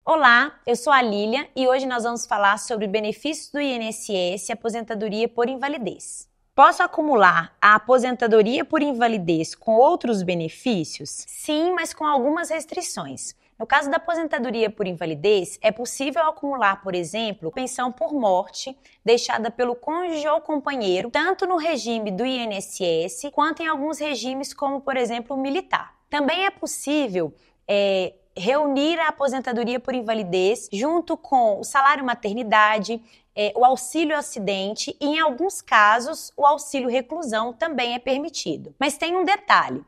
Olá, eu sou a Lília e hoje nós vamos falar sobre benefícios do INSS e aposentadoria por invalidez. Posso acumular a aposentadoria por invalidez com outros benefícios? Sim, mas com algumas restrições. No caso da aposentadoria por invalidez, é possível acumular, por exemplo, pensão por morte deixada pelo cônjuge ou companheiro, tanto no regime do INSS quanto em alguns regimes, como, por exemplo, o militar. Também é possível reunir a aposentadoria por invalidez junto com o salário maternidade, o auxílio acidente e, em alguns casos, o auxílio reclusão também é permitido. Mas tem um detalhe,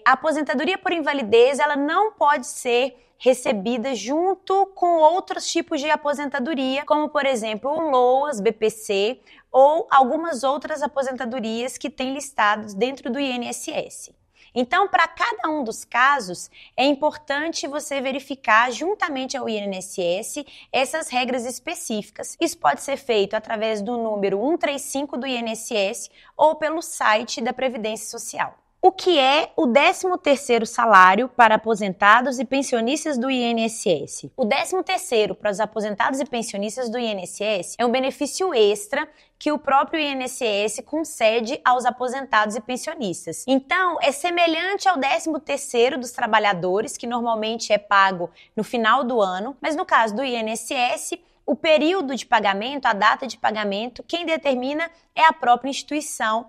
a aposentadoria por invalidez ela não pode ser recebida junto com outros tipos de aposentadoria, como, por exemplo, o LOAS, BPC ou algumas outras aposentadorias que têm listados dentro do INSS. Então, para cada um dos casos, é importante você verificar juntamente ao INSS essas regras específicas. Isso pode ser feito através do número 135 do INSS ou pelo site da Previdência Social. O que é o 13º salário para aposentados e pensionistas do INSS? O 13º para os aposentados e pensionistas do INSS é um benefício extra que o próprio INSS concede aos aposentados e pensionistas. Então, é semelhante ao 13º dos trabalhadores, que normalmente é pago no final do ano, mas no caso do INSS, o período de pagamento, a data de pagamento, quem determina é a própria instituição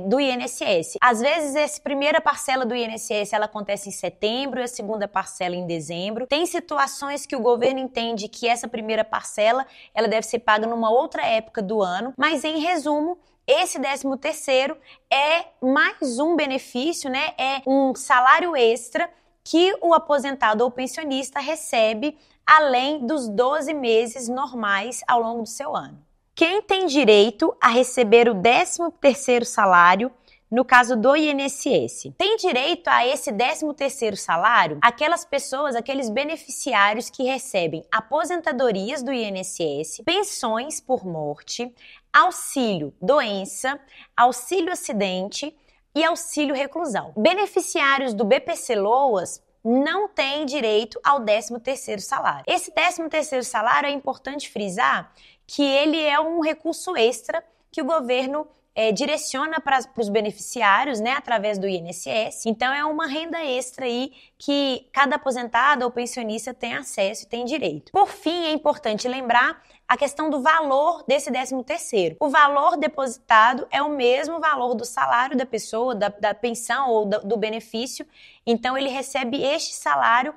do INSS. Às vezes, essa primeira parcela do INSS ela acontece em setembro e a segunda parcela em dezembro. Tem situações que o governo entende que essa primeira parcela ela deve ser paga numa outra época do ano, mas em resumo, esse 13º é mais um benefício, né? É um salário extra que o aposentado ou pensionista recebe além dos 12 meses normais ao longo do seu ano. Quem tem direito a receber o 13º salário no caso do INSS? Tem direito a esse 13º salário aquelas pessoas, aqueles beneficiários que recebem aposentadorias do INSS, pensões por morte, auxílio doença, auxílio acidente e auxílio reclusão. Beneficiários do BPC-LOAS não têm direito ao 13º salário. Esse 13º salário é importante frisar que ele é um recurso extra que o governo direciona para os beneficiários, né, através do INSS. Então, é uma renda extra aí que cada aposentado ou pensionista tem acesso e tem direito. Por fim, é importante lembrar a questão do valor desse 13º. O valor depositado é o mesmo valor do salário da pessoa, da pensão ou do benefício. Então, ele recebe este salário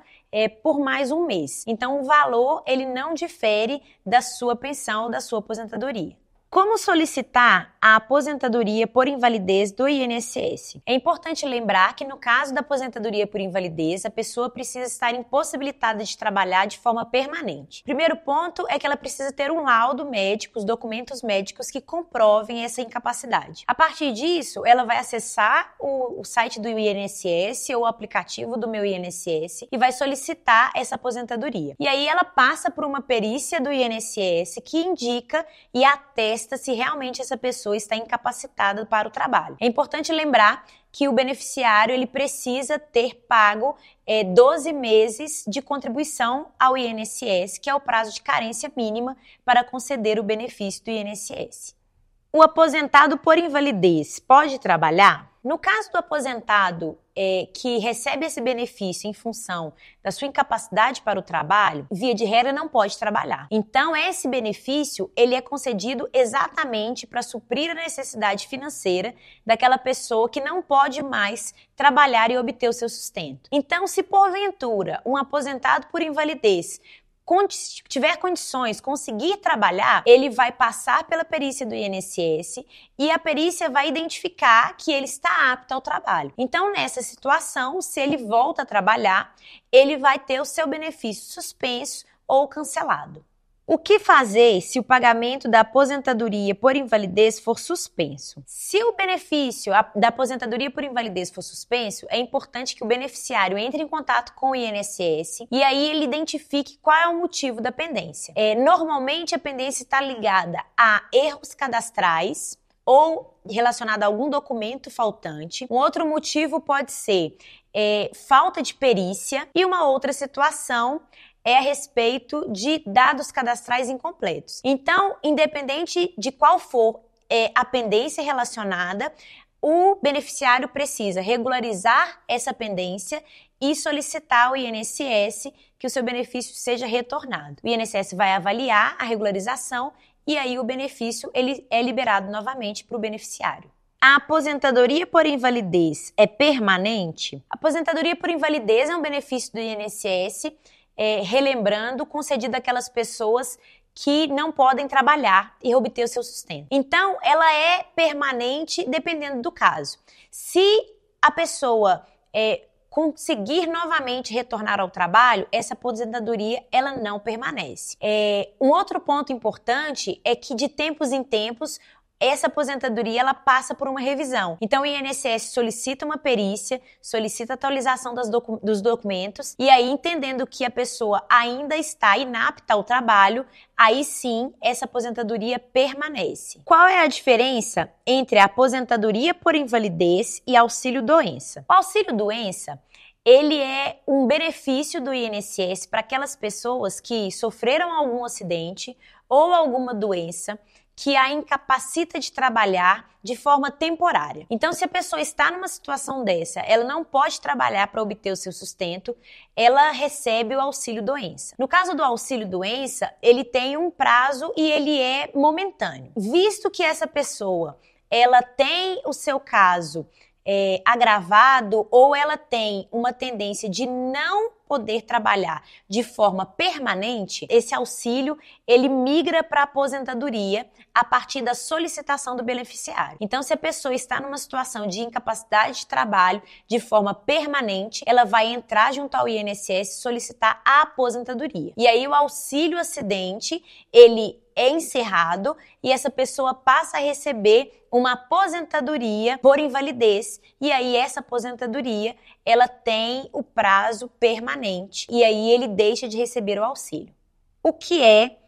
por mais um mês. Então, o valor ele não difere da sua pensão ou da sua aposentadoria. Como solicitar a aposentadoria por invalidez do INSS? É importante lembrar que no caso da aposentadoria por invalidez, a pessoa precisa estar impossibilitada de trabalhar de forma permanente. Primeiro ponto é que ela precisa ter um laudo médico, os documentos médicos que comprovem essa incapacidade. A partir disso, ela vai acessar o site do INSS ou o aplicativo do Meu INSS e vai solicitar essa aposentadoria. E aí ela passa por uma perícia do INSS que indica e atesta se realmente essa pessoa está incapacitada para o trabalho. É importante lembrar que o beneficiário ele precisa ter pago 12 meses de contribuição ao INSS, que é o prazo de carência mínima para conceder o benefício do INSS. O aposentado por invalidez pode trabalhar? No caso do aposentado que recebe esse benefício em função da sua incapacidade para o trabalho, via de regra não pode trabalhar. Então, esse benefício ele é concedido exatamente para suprir a necessidade financeira daquela pessoa que não pode mais trabalhar e obter o seu sustento. Então, se porventura um aposentado por invalidez tiver condições, conseguir trabalhar, ele vai passar pela perícia do INSS e a perícia vai identificar que ele está apto ao trabalho. Então, nessa situação, se ele volta a trabalhar, ele vai ter o seu benefício suspenso ou cancelado. O que fazer se o pagamento da aposentadoria por invalidez for suspenso? Se o benefício da aposentadoria por invalidez for suspenso, é importante que o beneficiário entre em contato com o INSS e aí ele identifique qual é o motivo da pendência. Normalmente a pendência está ligada a erros cadastrais ou relacionada a algum documento faltante. Um outro motivo pode ser falta de perícia e uma outra situação é a respeito de dados cadastrais incompletos. Então, independente de qual for a pendência relacionada, o beneficiário precisa regularizar essa pendência e solicitar ao INSS que o seu benefício seja retornado. O INSS vai avaliar a regularização e aí o benefício ele é liberado novamente para o beneficiário. A aposentadoria por invalidez é permanente? A aposentadoria por invalidez é um benefício do INSS, relembrando, concedido àquelas pessoas que não podem trabalhar e obter o seu sustento. Então, ela é permanente dependendo do caso. Se a pessoa conseguir novamente retornar ao trabalho, essa aposentadoria ela não permanece. Um outro ponto importante é que de tempos em tempos essa aposentadoria ela passa por uma revisão. Então o INSS solicita uma perícia, solicita atualização dos documentos e aí entendendo que a pessoa ainda está inapta ao trabalho, aí sim essa aposentadoria permanece. Qual é a diferença entre a aposentadoria por invalidez e auxílio-doença? O auxílio-doença ele é um benefício do INSS para aquelas pessoas que sofreram algum acidente ou alguma doença que a incapacita de trabalhar de forma temporária. Então, se a pessoa está numa situação dessa, ela não pode trabalhar para obter o seu sustento, ela recebe o auxílio-doença. No caso do auxílio-doença, ele tem um prazo e ele é momentâneo. Visto que essa pessoa, ela tem o seu caso agravado ou ela tem uma tendência de não poder trabalhar de forma permanente, esse auxílio ele migra para a aposentadoria a partir da solicitação do beneficiário. Então, se a pessoa está numa situação de incapacidade de trabalho de forma permanente, ela vai entrar junto ao INSS e solicitar a aposentadoria. E aí o auxílio acidente, ele é encerrado e essa pessoa passa a receber uma aposentadoria por invalidez e aí essa aposentadoria ela tem o prazo permanente e aí ele deixa de receber o auxílio. O que é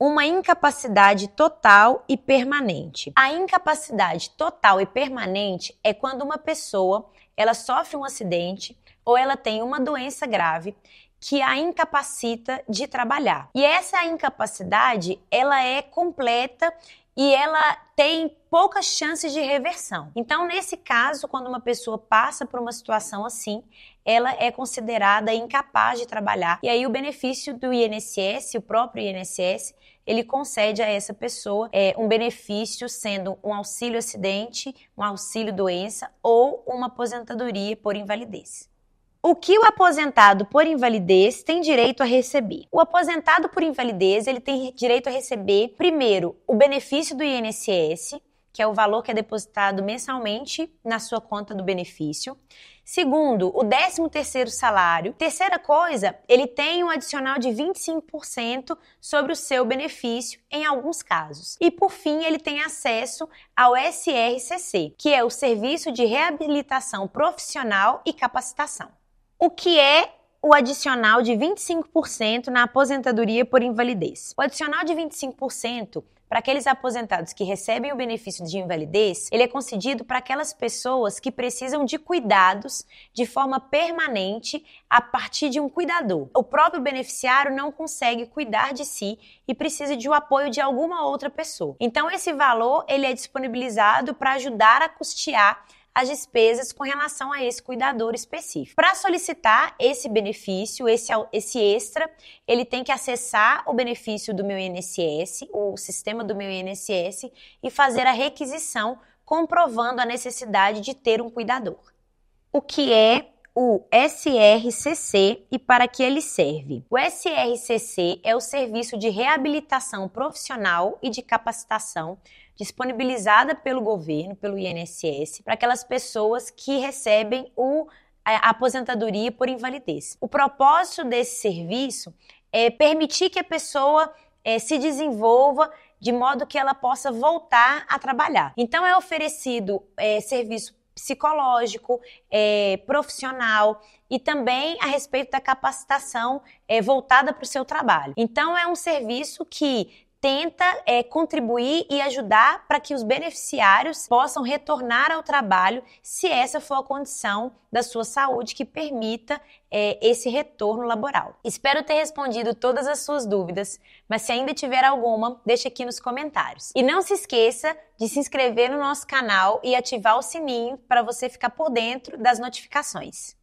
uma incapacidade total e permanente? A incapacidade total e permanente é quando uma pessoa ela sofre um acidente ou ela tem uma doença grave que a incapacita de trabalhar. E essa incapacidade, ela é completa e ela tem poucas chances de reversão. Então, nesse caso, quando uma pessoa passa por uma situação assim, ela é considerada incapaz de trabalhar. E aí o benefício do INSS, o próprio INSS, ele concede a essa pessoa um benefício sendo um auxílio acidente, um auxílio doença ou uma aposentadoria por invalidez. O que o aposentado por invalidez tem direito a receber? O aposentado por invalidez, ele tem direito a receber, primeiro, o benefício do INSS, que é o valor que é depositado mensalmente na sua conta do benefício. Segundo, o 13º salário. Terceira coisa, ele tem um adicional de 25% sobre o seu benefício em alguns casos. E por fim, ele tem acesso ao SRCC, que é o Serviço de Reabilitação Profissional e Capacitação. O que é o adicional de 25% na aposentadoria por invalidez? O adicional de 25% para aqueles aposentados que recebem o benefício de invalidez, ele é concedido para aquelas pessoas que precisam de cuidados de forma permanente a partir de um cuidador. O próprio beneficiário não consegue cuidar de si e precisa de um apoio de alguma outra pessoa. Então, esse valor ele é disponibilizado para ajudar a custear as despesas com relação a esse cuidador específico. Para solicitar esse benefício, esse extra, ele tem que acessar o benefício do meu INSS, o sistema do meu INSS, e fazer a requisição comprovando a necessidade de ter um cuidador. O que é o SRCC e para que ele serve? O SRCC é o Serviço de Reabilitação Profissional e de Capacitação disponibilizada pelo governo, pelo INSS, para aquelas pessoas que recebem a aposentadoria por invalidez. O propósito desse serviço é permitir que a pessoa se desenvolva de modo que ela possa voltar a trabalhar. Então é oferecido serviço psicológico, profissional e também a respeito da capacitação voltada para o seu trabalho. Então é um serviço que tenta contribuir e ajudar para que os beneficiários possam retornar ao trabalho, se essa for a condição da sua saúde que permita esse retorno laboral. Espero ter respondido todas as suas dúvidas, mas se ainda tiver alguma, deixe aqui nos comentários. E não se esqueça de se inscrever no nosso canal e ativar o sininho para você ficar por dentro das notificações.